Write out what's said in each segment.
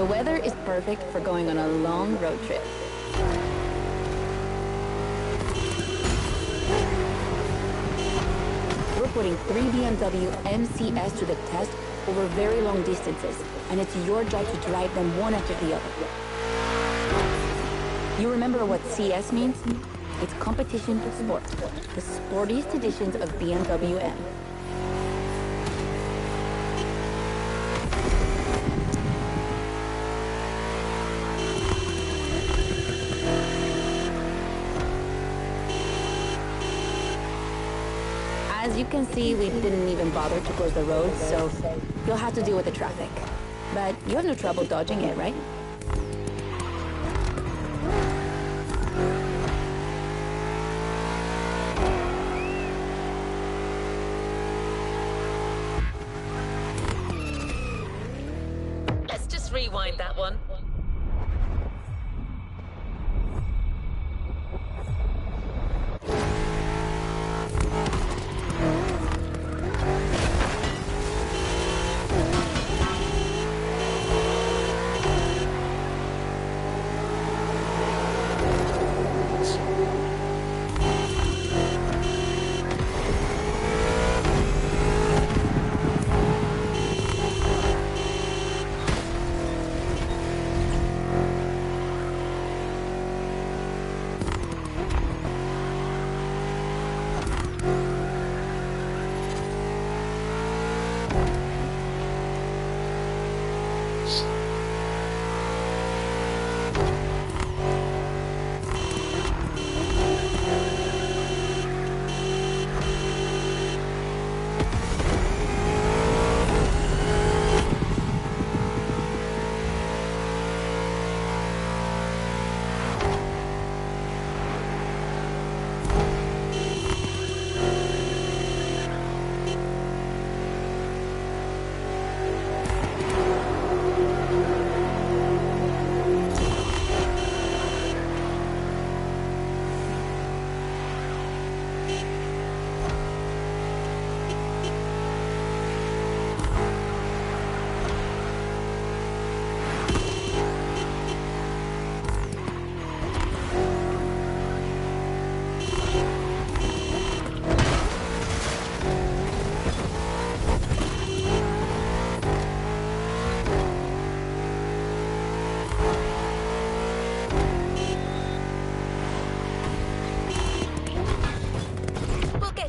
The weather is perfect for going on a long road trip. We're putting 3 BMW MCs to the test over very long distances, and it's your job to drive them one after the other. You remember what CS means? It's competition sport, the sportiest editions of BMW M. As you can see, we didn't even bother to close the road, so you'll have to deal with the traffic. But you have no trouble dodging it, right? Let's just rewind that one.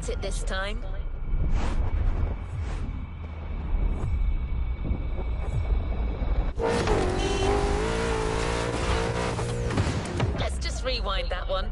It this time. Let's just rewind that one.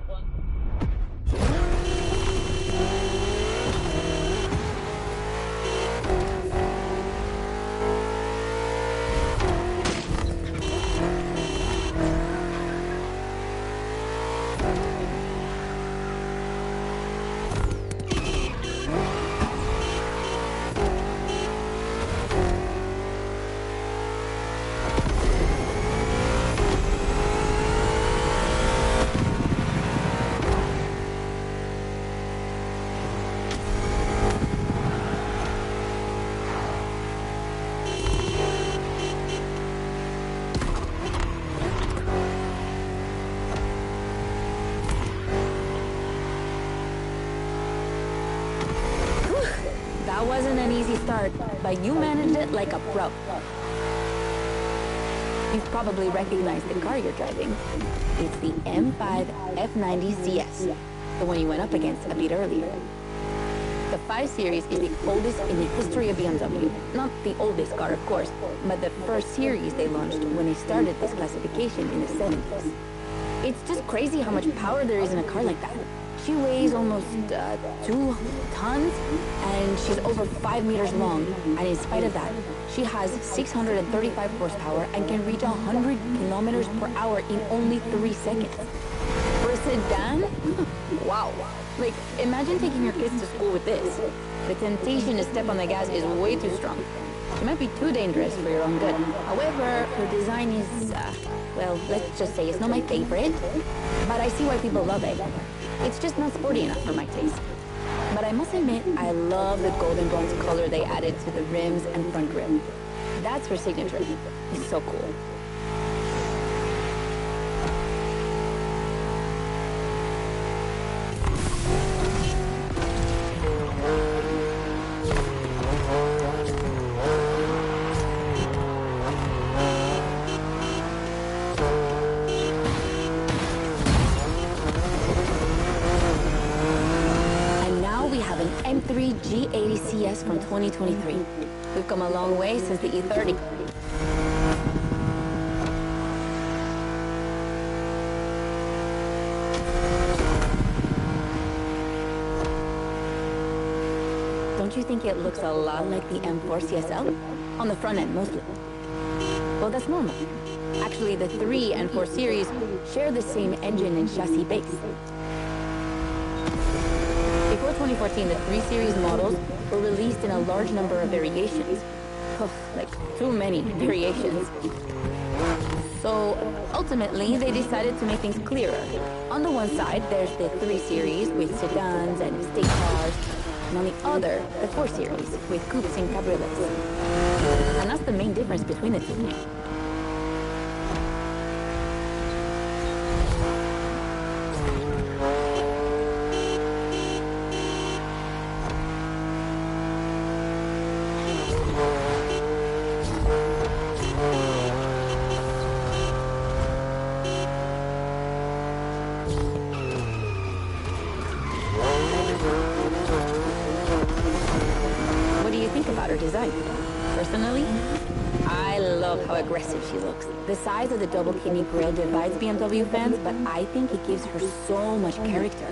That wasn't an easy start, but you managed it like a pro. You've probably recognized the car you're driving. It's the M5 F90 CS, the one you went up against a bit earlier. The 5 Series is the oldest in the history of BMW. Not the oldest car, of course, but the first series they launched when they started this classification in the 70s. It's just crazy how much power there is in a car like that. She weighs almost 2 tons, and she's over 5 meters long. And in spite of that, she has 635 horsepower and can reach 100 kilometers per hour in only 3 seconds. For a sedan? Wow. Like, imagine taking your kids to school with this. The temptation to step on the gas is way too strong. She might be too dangerous for your own good. However, her design is, well, let's just say it's not my favorite, but I see why people love it. It's just not sporty enough for my taste. But I must admit, I love the golden bronze color they added to the rims and front grille. That's her signature. It's so cool. G80 CS from 2023. We've come a long way since the E30. Don't you think it looks a lot like the M4 CSL? On the front end, mostly. Well, that's normal. Actually, the 3 and 4 series share the same engine and chassis base. Before 2014, the 3 series models were released in a large number of variations. Oh, like, too many variations. So, ultimately, they decided to make things clearer. On the one side, there's the 3 series with sedans and estate cars, and on the other, the 4 series with coupes and cabriolets. And that's the main difference between the two. Design. Personally, I love how aggressive she looks. The size of the double kidney grille divides BMW fans, but I think it gives her so much character.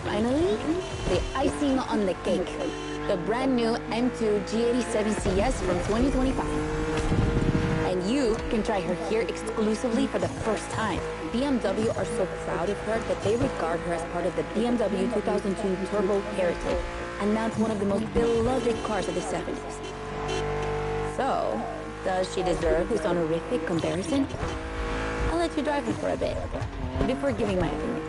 Finally, the icing on the cake. The brand new M2 G87 CS from 2025. And you can try her here exclusively for the first time. BMW are so proud of her that they regard her as part of the BMW 2002 Turbo Heritage, and now it's one of the most beloved cars of the 70s. So, does she deserve this honorific comparison? I'll let you drive her for a bit, before giving my opinion.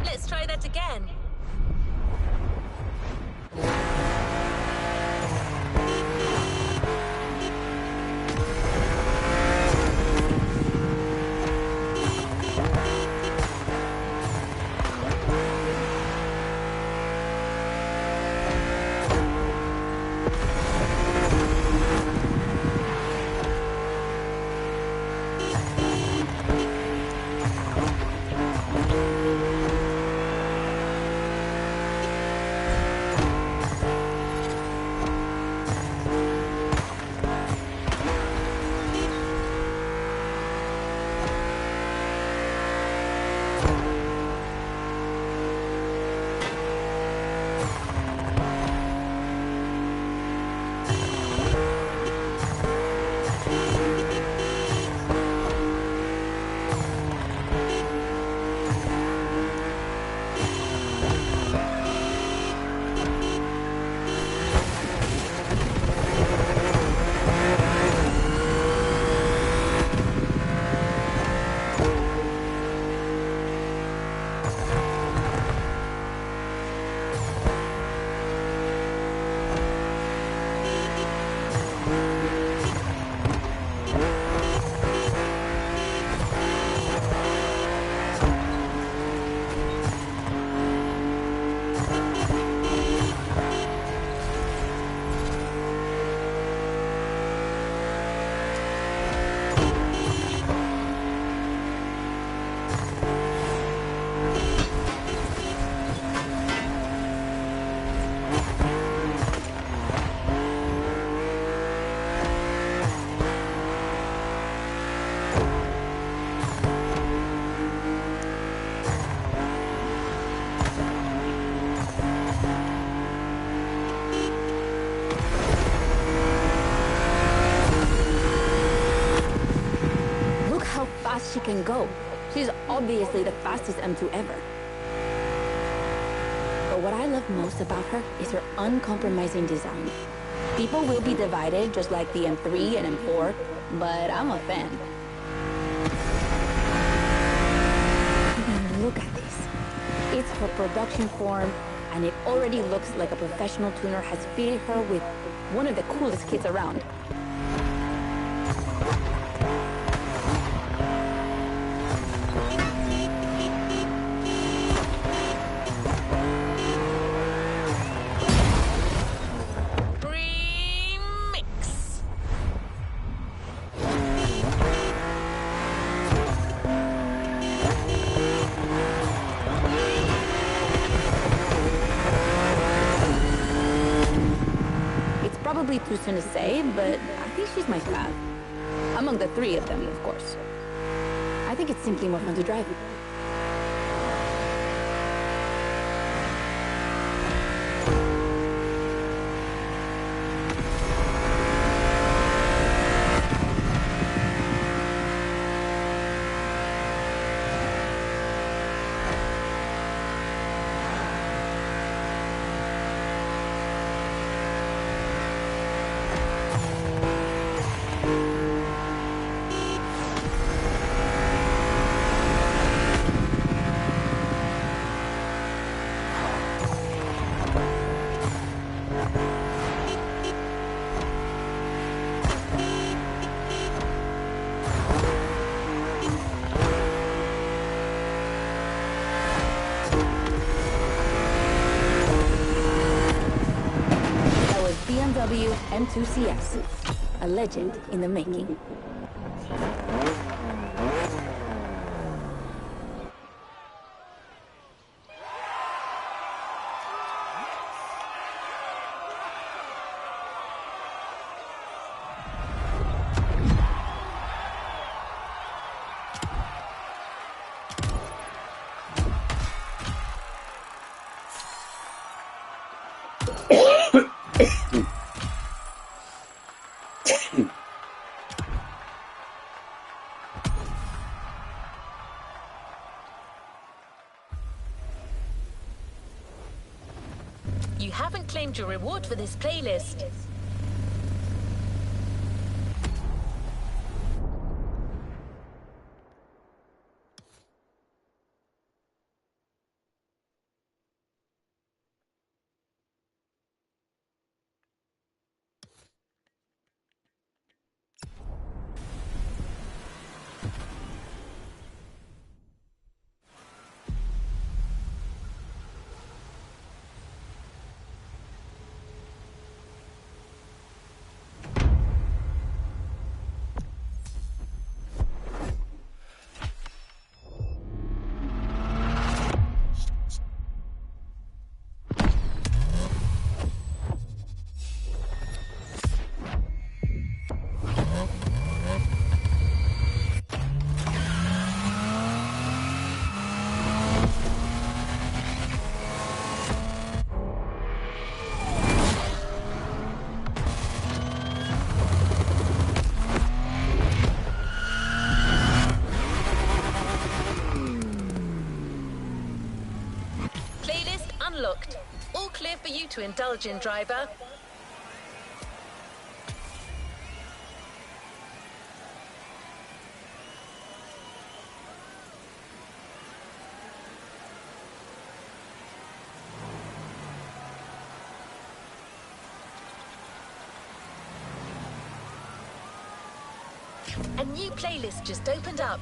Let's try that again. She can go. She's obviously the fastest M2 ever. But what I love most about her is her uncompromising design. People will be divided just like the M3 and M4, but I'm a fan. Look at this. It's her production form, and it already looks like a professional tuner has fitted her with one of the coolest kits around. Probably too soon to say, but I think she's my fave. Among the three of them, of course. I think it's simply more fun to drive. 2 CS. A legend in the making. You haven't claimed your reward for this playlist. Unlocked. All clear for you to indulge in, driver. A new playlist just opened up.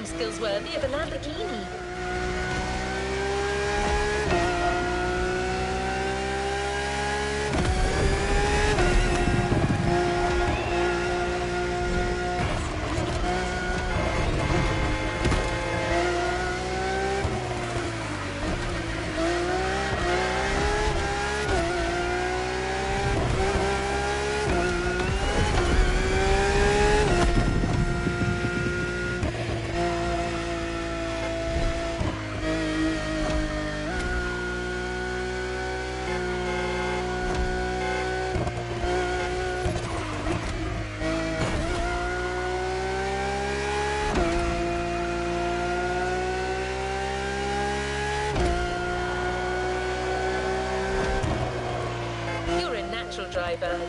Skills worthy of a Lamborghini. professional driver.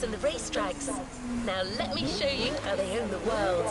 And the racetracks. Now let me show you how they own the world.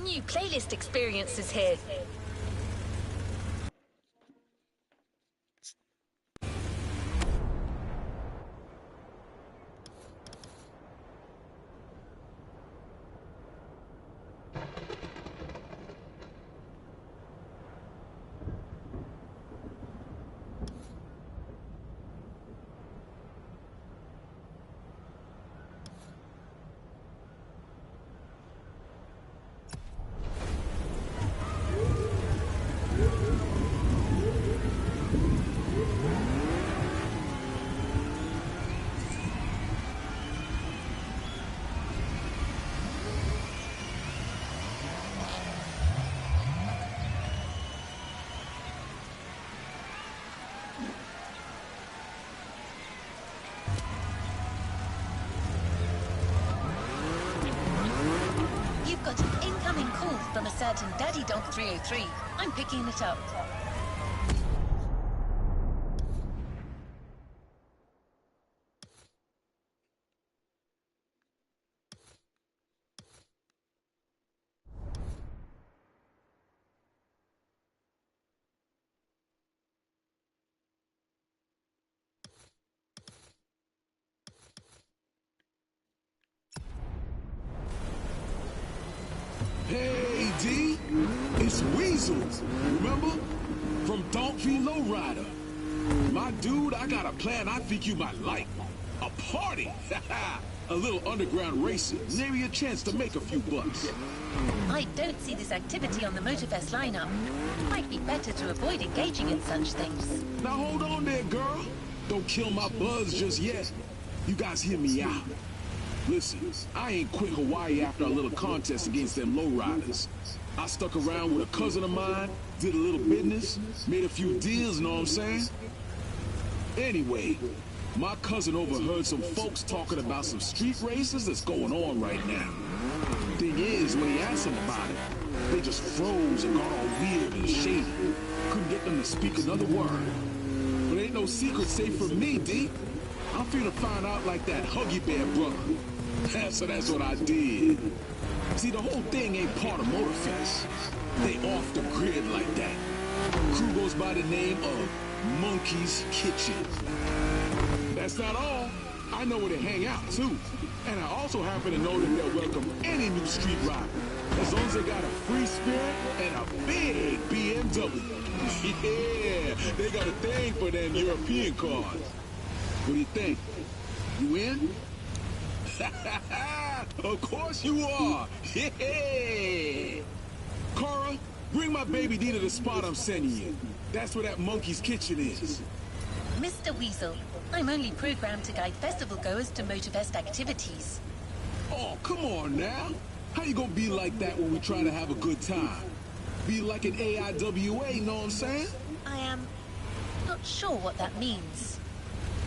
New playlist experiences here. From a certain Daddy Dog 303. I'm picking it up. Hey, D, it's Weasels, remember? From Donkey Lowrider. My dude, I got a plan I think you might like. A party! A little underground racing, maybe a chance to make a few bucks. I don't see this activity on the Mrnfs lineup. Might be better to avoid engaging in such things. Now hold on there, girl. Don't kill my buzz just yet. You guys hear me out. Listen, I ain't quit Hawaii after a little contest against them lowriders. I stuck around with a cousin of mine, did a little business, made a few deals, know what I'm saying? Anyway, my cousin overheard some folks talking about some street races that's going on right now. Thing is, when he asked them about it, they just froze and got all weird and shady. Couldn't get them to speak another word. But ain't no secret safe from me, D. I'm finna find out like that Huggy Bear brother. So that's what I did. See, the whole thing ain't part of Mrnfs. They off the grid like that. Crew goes by the name of Monkey's Kitchen. That's not all. I know where they hang out, too. And I also happen to know that they'll welcome any new street rider, as long as they got a free spirit and a big BMW. Yeah, they got a thing for them European cars. What do you think? You in? Of course you are! Yeah! Cora, Bring my baby D to the spot I'm sending you. That's where that monkey's kitchen is. Mr. Weasel, I'm only programmed to guide festival goers to Motorfest activities. Oh, come on now. How you gonna be like that when we try to have a good time? Be like an AIWA, know what I'm saying? I am not sure what that means.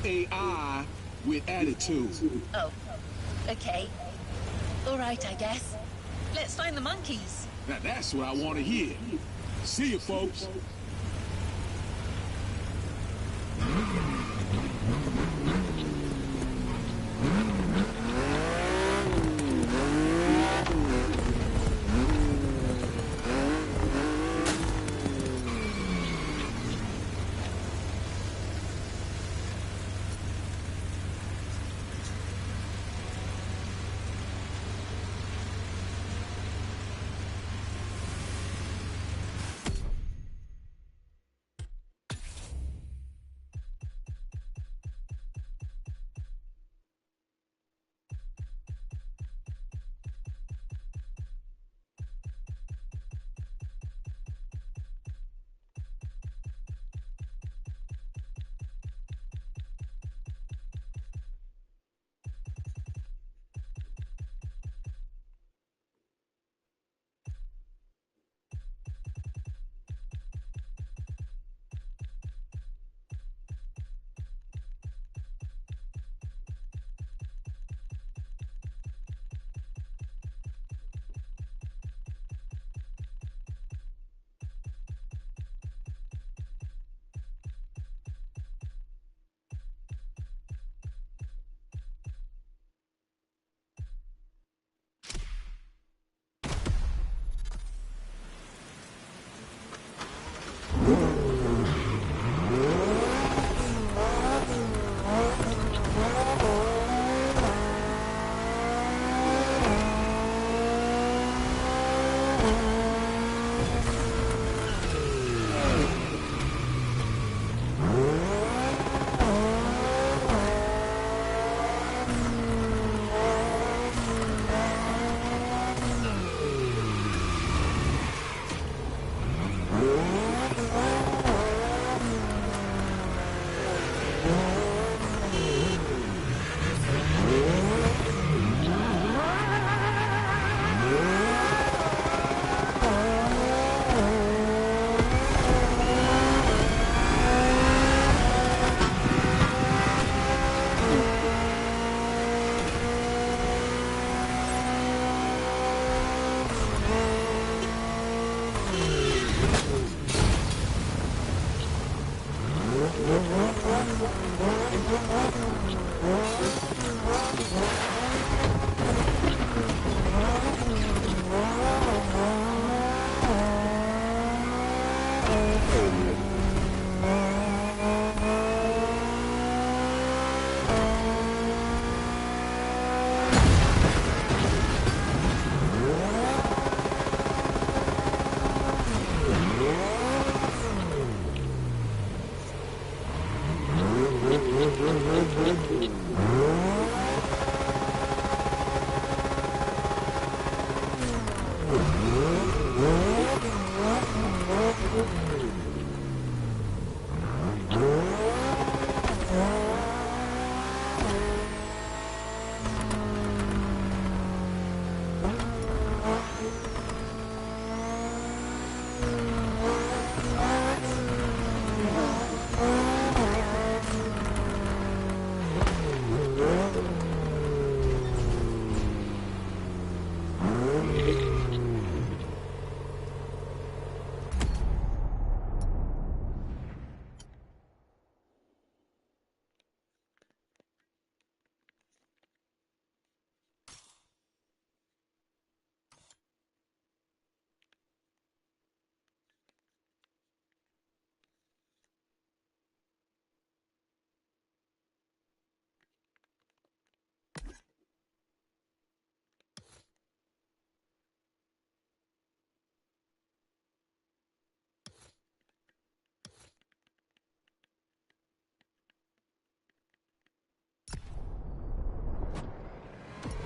AI with attitude. Oh, okay. All right, I guess. Let's find the monkeys. Now that's what I want to hear. See you, folks.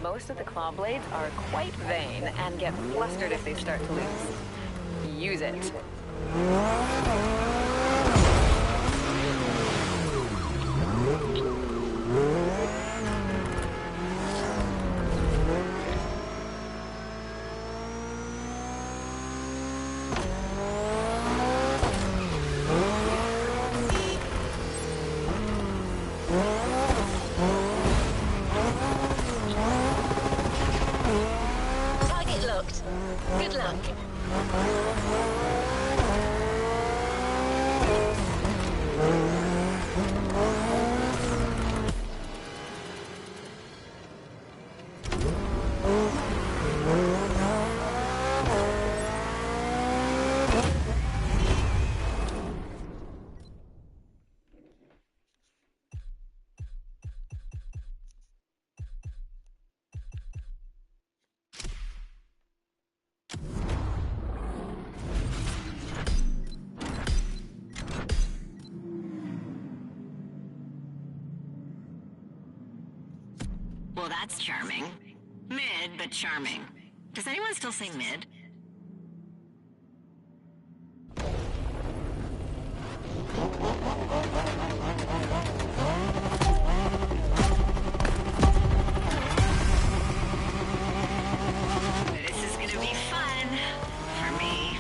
Most of the claw blades are quite vain and get flustered if they start to lose use it. Target locked. Good luck. Well, that's charming. Mid, but charming. Does anyone still say mid? This is gonna be fun. For me.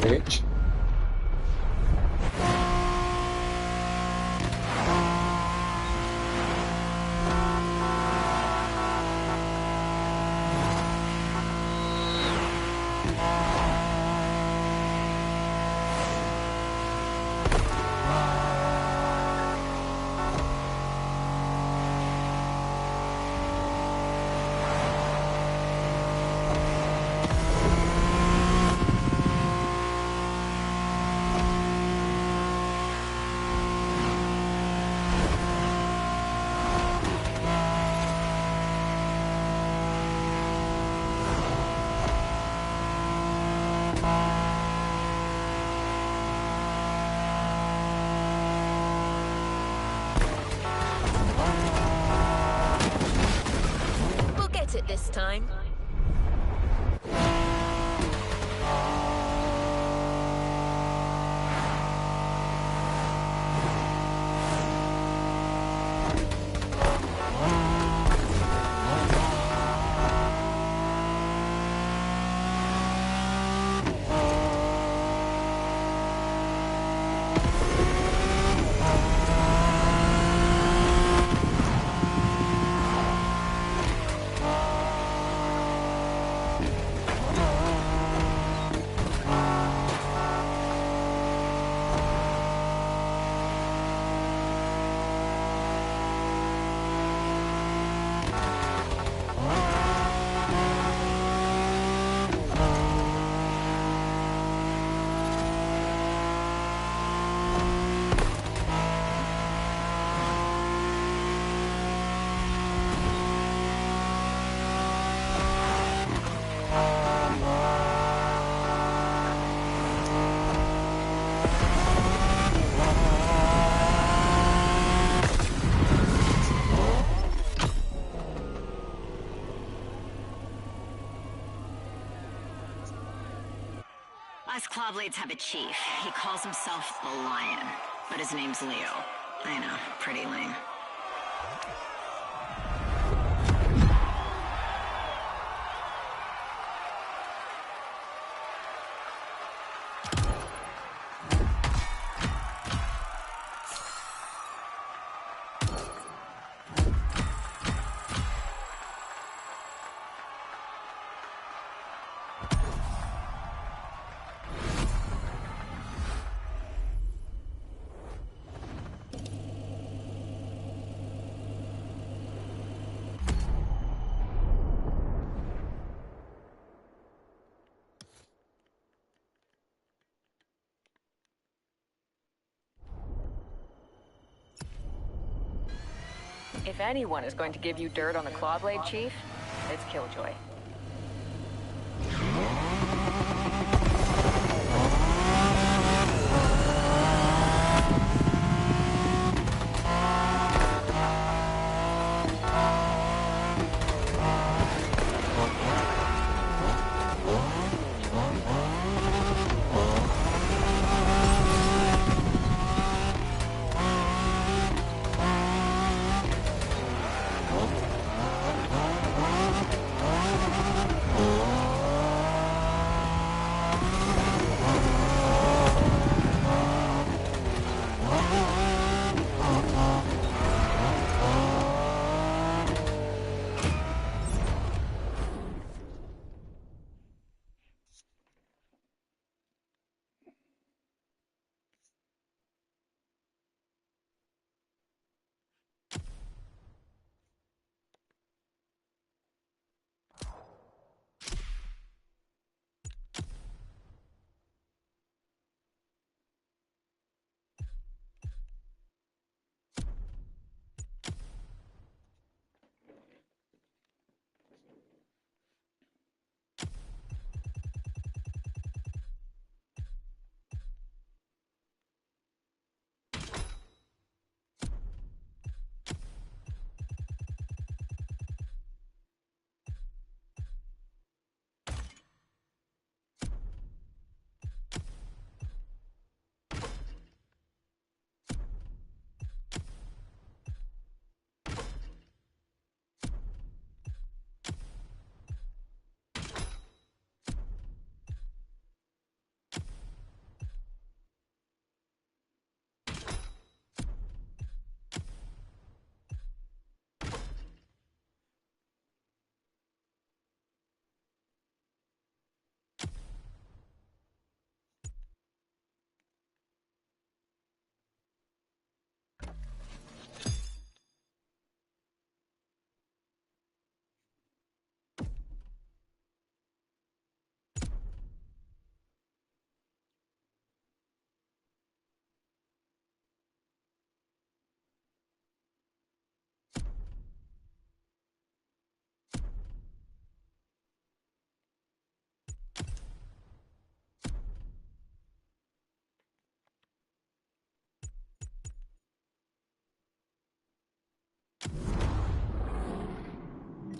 Bitch. We'll get it this time. Clawblades have a chief. He calls himself the Lion, but his name's Leo. I know, pretty lame. If anyone is going to give you dirt on the Clawblade Chief, it's Killjoy.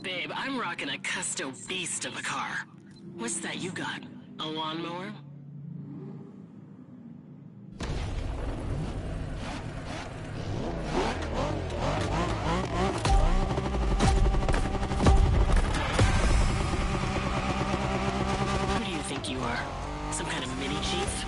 Babe, I'm rocking a custo beast of a car. What's that you got? A lawnmower? Who do you think you are? Some kind of mini chief?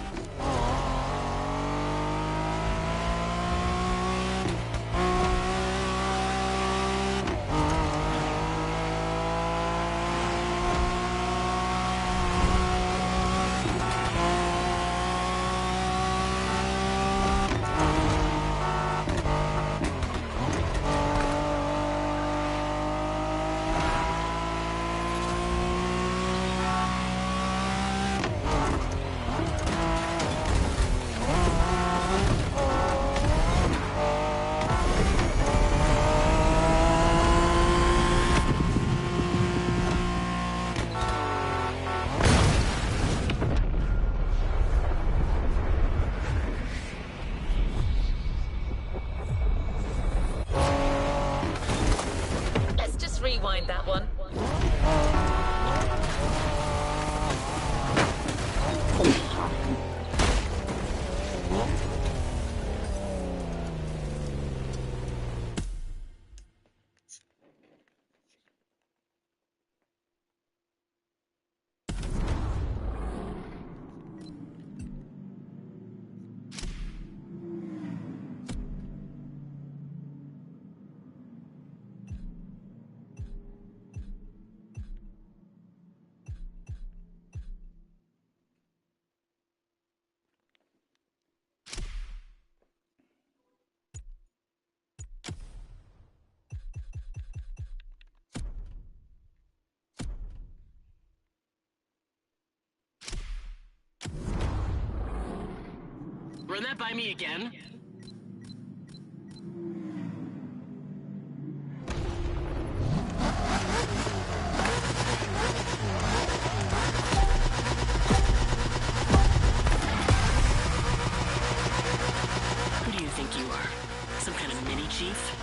Rewind that one. Run that by me again. Who do you think you are? Some kind of mini chief?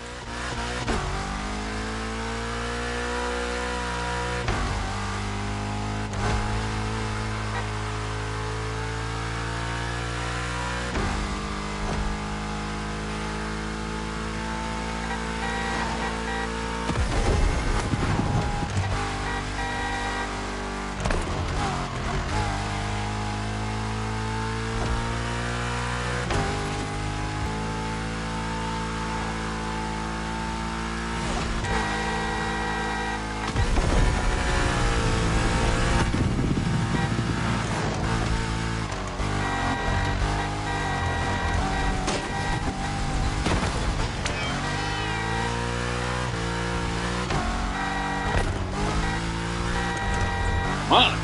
On.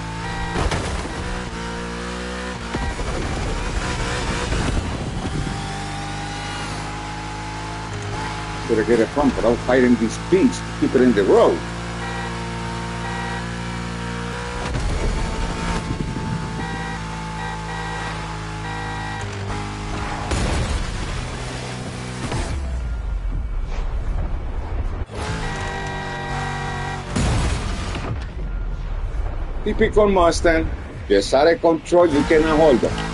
Better get a pump without fighting these beasts. Keep it in the road. Typical Mustang. Just out of control, you cannot hold them.